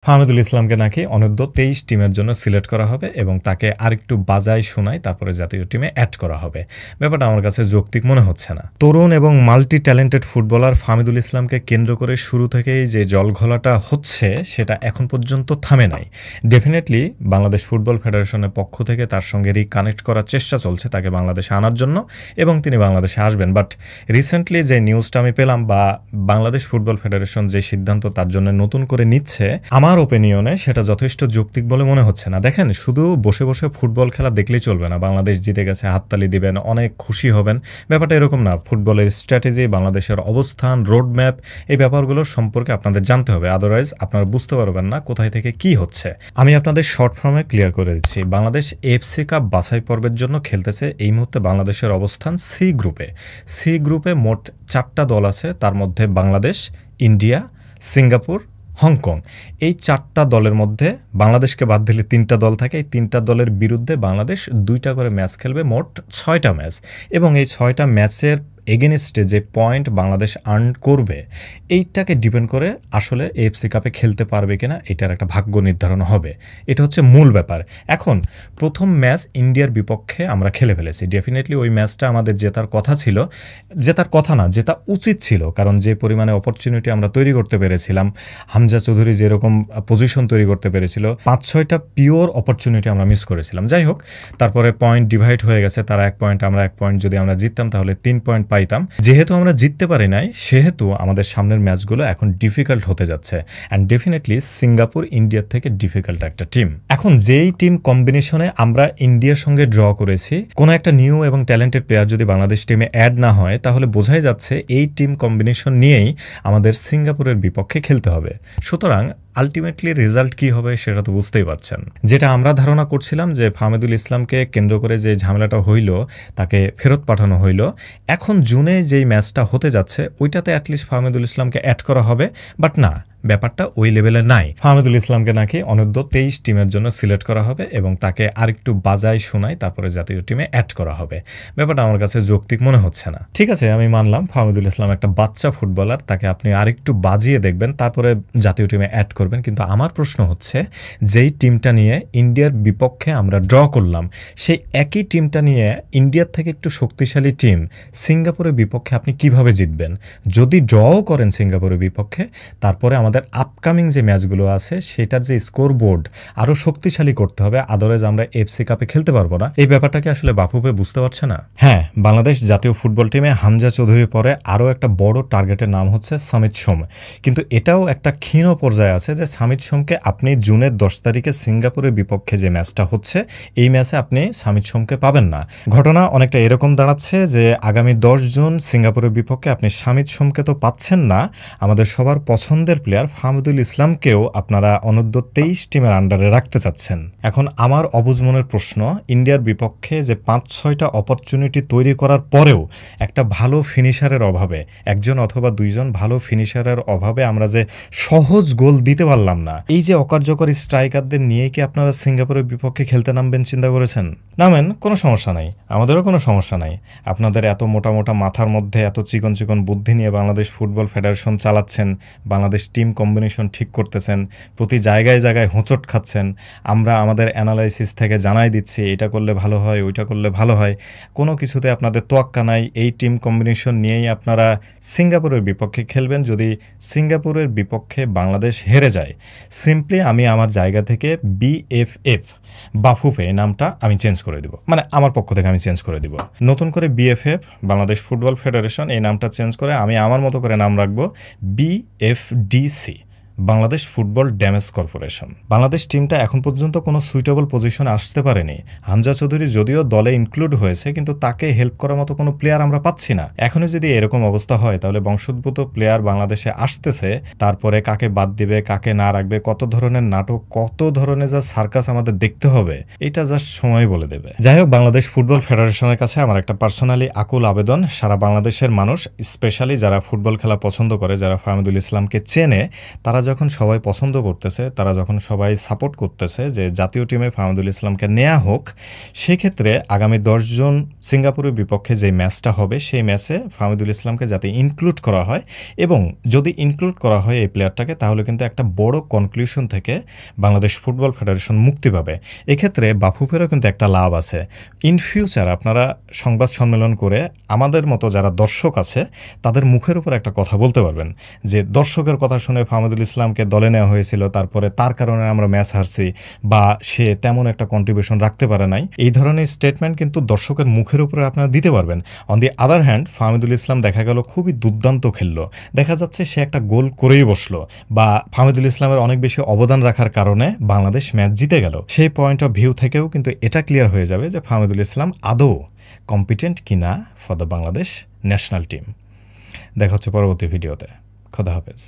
ফাহমিদুল ইসলামকে নাকি অনূর্ধ্ব ২৩ টিমের জন্য সিলেক্ট করা হবে এবং তাকে আরেকটু বাজায় শোনায় তারপরে জাতীয় টিমে অ্যাড করা হবে। ব্যাপারটা আমার কাছে যৌক্তিক মনে হচ্ছে না। তরুণ এবং মাল্টি ট্যালেন্টেড ফুটবলার ফাহমিদুল ইসলামকে কেন্দ্র করে শুরু থেকেই যে জলঘোলাটা হচ্ছে সেটা এখন পর্যন্ত থামে নাই। ডেফিনেটলি বাংলাদেশ ফুটবল ফেডারেশনের পক্ষ থেকে তার সঙ্গে রিকানেক্ট করার চেষ্টা চলছে তাকে বাংলাদেশে আনার জন্য এবং তিনি বাংলাদেশে আসবেন। বাট রিসেন্টলি যে নিউজটা আমি পেলাম বা বাংলাদেশ ফুটবল ফেডারেশন যে সিদ্ধান্ত তার জন্য নতুন করে নিচ্ছে, আমার ওপিনিয়নে সেটা যথেষ্ট যৌক্তিক বলে মনে হচ্ছে না। দেখেন, শুধু বসে বসে ফুটবল খেলা দেখলেই চলবে না। বাংলাদেশ জিতে গেছে হাততালি দিবেন, অনেক খুশি হবেন, ব্যাপারটা এরকম না। ফুটবলের স্ট্র্যাটেজি, বাংলাদেশের অবস্থান, রোডম্যাপ, এই ব্যাপারগুলো সম্পর্কে আপনাদের জানতে হবে। আদারওয়াইজ আপনারা বুঝতে পারবেন না কোথায় থেকে কি হচ্ছে। আমি আপনাদের শর্ট ফর্মে ক্লিয়ার করে দিচ্ছি। বাংলাদেশ এএফসি কাপ বাছাই পর্বের জন্য খেলতেছে। এই মুহূর্তে বাংলাদেশের অবস্থান সি গ্রুপে। সি গ্রুপে মোট 4টা দল আছে, তার মধ্যে বাংলাদেশ, ইন্ডিয়া, সিঙ্গাপুর, হংকং। এই 4টা দলের মধ্যে বাংলাদেশকে বাদ দিলে 3টা দল থাকে। এই 3টা দলের বিরুদ্ধে বাংলাদেশ 2টা করে ম্যাচ খেলবে, মোট 6টা ম্যাচ। এবং এই 6টা ম্যাচের এগেনস্টে যে পয়েন্ট বাংলাদেশ আর্ন করবে এইটাকে ডিপেন্ড করে আসলে এএফসি কাপে খেলতে পারবে কিনা এটার একটা ভাগ্য নির্ধারণ হবে। এটা হচ্ছে মূল ব্যাপার। এখন প্রথম ম্যাচ ইন্ডিয়ার বিপক্ষে আমরা খেলে ফেলেছি। ডেফিনেটলি ওই ম্যাচটা আমাদের জেতার কথা ছিল, জেতার কথা না, জেতা উচিত ছিল। কারণ যে পরিমাণে অপরচুনিটি আমরা তৈরি করতে পেরেছিলাম, হামজা চৌধুরী যেরকম পজিশন তৈরি করতে পেরেছিল, 5-6টা পিওর অপরচুনিটি আমরা মিস করেছিলাম। যাই হোক, তারপরে পয়েন্ট ডিভাইড হয়ে গেছে, তারা 1 পয়েন্ট, আমরা 1 পয়েন্ট। যদি আমরা জিততাম তাহলে 3 পয়েন্ট পাইতাম। যেহেতু আমরা জিততে পারি নাই, সেহেতু আমাদের সামনের ম্যাচগুলো এখন ডিফিকাল্ট হতে যাচ্ছে। অ্যান্ড ডেফিনেটলি সিঙ্গাপুর ইন্ডিয়ার থেকে ডিফিকাল্ট একটা টিম। এখন যেই টিম কম্বিনেশনে আমরা ইন্ডিয়ার সঙ্গে ড্র করেছি, কোনো একটা নিউ এবং ট্যালেন্টেড প্লেয়ার যদি বাংলাদেশ টিমে অ্যাড না হয় তাহলে বোঝাই যাচ্ছে এই টিম কম্বিনেশন নিয়েই আমাদের সিঙ্গাপুরের বিপক্ষে খেলতে হবে। সুতরাং আলটিমেটলি রেজাল্ট কি হবে সেটা তো বুঝতেই পারছেন। যেটা আমরা ধারণা করছিলাম যে ফাহমিদুল ইসলামকে কেন্দ্র করে যে ঝামেলাটা হইল, তাকে ফেরত পাঠানো হইল, এখন জুনে যেই ম্যাচটা হতে যাচ্ছে ওইটাতে অ্যাটলিস্ট ফাহমিদুল ইসলামকে অ্যাড করা হবে। বাট না, ব্যাপারটা ওই লেভেলে নাই। ফাহমিদুল ইসলামকে নাকি অনূর্ধ্ব 23 টিমের জন্য সিলেক্ট করা হবে এবং তাকে আরেকটু বাজায় শোনায় তারপরে জাতীয় টিমে অ্যাড করা হবে। ব্যাপারটা আমার কাছে যৌক্তিক মনে হচ্ছে না। ঠিক আছে, আমি মানলাম ফাহমিদুল ইসলাম একটা বাচ্চা ফুটবলার, তাকে আপনি আরেকটু বাজিয়ে দেখবেন, তারপরে জাতীয় টিমে অ্যাড করবেন। কিন্তু আমার প্রশ্ন হচ্ছে, যেই টিমটা নিয়ে ইন্ডিয়ার বিপক্ষে আমরা ড্র করলাম, সেই একই টিমটা নিয়ে ইন্ডিয়ার থেকে একটু শক্তিশালী টিম সিঙ্গাপুরের বিপক্ষে আপনি কিভাবে জিতবেন? যদি ড্রও করেন সিঙ্গাপুরের বিপক্ষে, তারপরে আমাদের আপকামিং যে ম্যাচগুলো আছে সেটার যে স্কোর বোর্ড আরও শক্তিশালী করতে হবে। আদারওয়াইজ আমরা এফসি কাপে খেলতে পারবো না। এই ব্যাপারটাকে আসলে বাফুফে বুঝতে পারছে না। হ্যাঁ, বাংলাদেশ জাতীয় ফুটবল টিমে হামজা চৌধুরীর পরে আরও একটা বড় টার্গেটের নাম হচ্ছে সামিত সোম। কিন্তু এটাও একটা ক্ষীণ পর্যায়ে আছে যে সামিত সোমকে আপনি জুনের 10 তারিখে সিঙ্গাপুরের বিপক্ষে যে ম্যাচটা হচ্ছে এই ম্যাচে আপনি সামিত সোমকে পাবেন না। ঘটনা অনেকটা এরকম দাঁড়াচ্ছে যে আগামী 10 জুন সিঙ্গাপুরের বিপক্ষে আপনি সামিত সোমকে তো পাচ্ছেন না, আমাদের সবার পছন্দের প্লেয়ার ফাহমিদুল ইসলামকেও আপনারা অনূর্ধ্ব 23 টিমের আন্ডারে রাখতে চাচ্ছেন। এখন আমার অবুঝ মনের প্রশ্ন, ইন্ডিয়ার বিপক্ষে যে 5-6টা অপরচুনিটি তৈরি করার পরেও একটা ভালো ফিনিশারের অভাবে, একজন অথবা 2জন ভালো ফিনিশারের অভাবে আমরা যে সহজ গোল দিতে পারলাম না, এই যে অকার্যকর স্ট্রাইকারদের নিয়ে কি আপনারা সিঙ্গাপুরের বিপক্ষে খেলতে নামবেন চিন্তা করেছেন? নামেন, কোনো সমস্যা নাই, আমাদেরও কোনো সমস্যা নাই। আপনাদের এত মোটা মোটা মাথার মধ্যে এত চিকন চিকন বুদ্ধি নিয়ে বাংলাদেশ ফুটবল ফেডারেশন চালাচ্ছেন, বাংলাদেশ টিম কম্বিনেশন ঠিক করতেছেন, প্রতি জায়গায় জায়গায় হোঁচট খাচ্ছেন। আমরা আমাদের অ্যানালাইসিস থেকে জানাই দিচ্ছি এটা করলে ভালো হয়, ওইটা করলে ভালো হয়, কোনো কিছুতে আপনাদের তোয়াক্কা নাই। এই টিম কম্বিনেশন নিয়েই আপনারা সিঙ্গাপুরের বিপক্ষে খেলবেন। যদি সিঙ্গাপুরের বিপক্ষে বাংলাদেশ হেরে যায়, সিম্পলি আমি আমার জায়গা থেকে বিএফএফ বাফুফে নামটা আমি চেঞ্জ করে দিব, মানে আমার পক্ষ থেকে আমি চেঞ্জ করে দিব। নতুন করে বিএফএফ বাংলাদেশ ফুটবল ফেডারেশন এই নামটা চেঞ্জ করে আমি আমার মতো করে নাম রাখবো BFDC, Bangladesh football damage corporation. Bangladesh টিমটা এখন পর্যন্ত কোনো সুইটেবল পজিশনে আসতে পারেনি। হামজা চৌধুরী যদিও দলে ইনক্লুড হয়েছে, কিন্তু তাকে হেল্প করার মতো কোনো প্লেয়ার আমরা পাচ্ছি না। এখনও যদি এরকম অবস্থা হয় তাহলে বংশোদ্ভূত প্লেয়ার বাংলাদেশে আসতেছে, তারপরে কাকে বাদ দিবে, কাকে না রাখবে, কত ধরনের নাটক, কত ধরনের যা সার্কাস আমাদের দেখতে হবে, এটা জাস্ট সময় বলে দেবে। যাই হোক, বাংলাদেশ ফুটবল ফেডারেশনের কাছে আমার একটা পার্সোনালি আকুল আবেদন, সারা বাংলাদেশের মানুষ, স্পেশালি যারা ফুটবল খেলা পছন্দ করে, যারা ফাহমিদুল ইসলামকে চেনে, তারা যখন সবাই পছন্দ করতেছে, তারা যখন সবাই সাপোর্ট করতেছে যে জাতীয় টিমে ফাহমিদুল ইসলামকে নেওয়া হোক, সেক্ষেত্রে আগামী 10 জন সিঙ্গাপুরের বিপক্ষে যে ম্যাচটা হবে সেই ম্যাচে ফাহমিদুল ইসলামকে যাতে ইনক্লুড করা হয়, এবং যদি ইনক্লুড করা হয় এই প্লেয়ারটাকে, তাহলে কিন্তু একটা বড় কনক্লুশন থেকে বাংলাদেশ ফুটবল ফেডারেশন মুক্তি পাবে। এক্ষেত্রে বাফুফেরও কিন্তু একটা লাভ আছে। ইন ফিউচার আপনারা সংবাদ সম্মেলন করে আমাদের মতো যারা দর্শক আছে তাদের মুখের উপর একটা কথা বলতে পারবেন যে দর্শকের কথা শুনে ফাহমিদুল ইসলামকে দলে নেওয়া হয়েছিল, তারপরে তার কারণে আমরা ম্যাচ হারছি, বা সে তেমন একটা কন্ট্রিবিউশন রাখতে পারে নাই। এই ধরনের স্টেটমেন্ট কিন্তু দর্শকের মুখের উপরে আপনারা দিতে পারবেন। On the other hand Fahmidul Islam দেখা গেল খুবই দুর্দান্ত খেললো, দেখা যাচ্ছে সে একটা গোল করেই বসলো, বা ফাহমিদুল ইসলামের অনেক বেশি অবদান রাখার কারণে বাংলাদেশ ম্যাচ জিতে গেল। সেই পয়েন্ট অফ ভিউ থেকেও কিন্তু এটা ক্লিয়ার হয়ে যাবে যে ফাহমিদুল ইসলাম আদৌ কম্পিটেন্ট কিনা for the Bangladesh national team. দেখা হচ্ছে পরবর্তী ভিডিওতে। খোদা হাফেজ।